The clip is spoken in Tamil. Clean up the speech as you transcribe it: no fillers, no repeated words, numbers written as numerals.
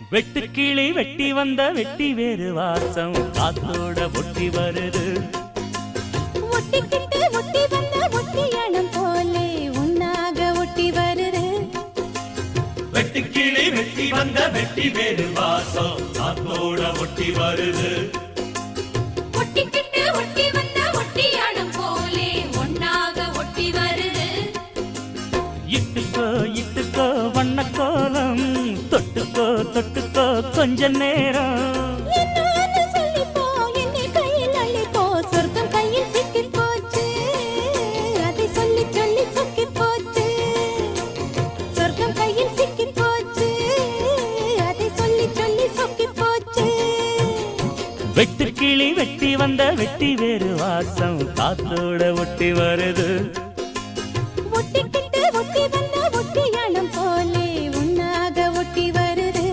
வெட்டுக்கிளி வெட்டி வந்த வெட்டி வேறு வாசம் காத்தோட ஒட்டி வருது. ஒட்டிக்கிட்டு ஒட்டி வந்த ஒட்டியானம் போலே உன்னாக ஒட்டி வருது. வெட்டுக்கிளி வெட்டி வந்த வெட்டி வேறு வாசம் காத்தோட ஒட்டி வருது. ஒட்டிக்கிட்டு ஒட்டி வந்த ஒட்டியானம் போலே உன்னாக ஒட்டி வருது. இட்டுக்கோ இட்டுக்கோ வண்ண கோலம் தொட்டுக்கோ தொட்டுக்கோ கொஞ்ச நேரம் என்னன்னு சொல்லிப்போ என்னை கையில் அள்ளிப்போ சொர்க்கம் கையில் சிக்கி போச்சு. அதை சொல்லி சொல்லி சொக்கி போச்சு. சொர்க்கம் கையில் சிக்கி போச்சு. அதை சொல்லி சொல்லி சொக்கி போச்சு. வெட்டுக்கிளி வெட்டி வந்த வெட்டி வேறு வாசம் காத்தோட ஒட்டி வருது.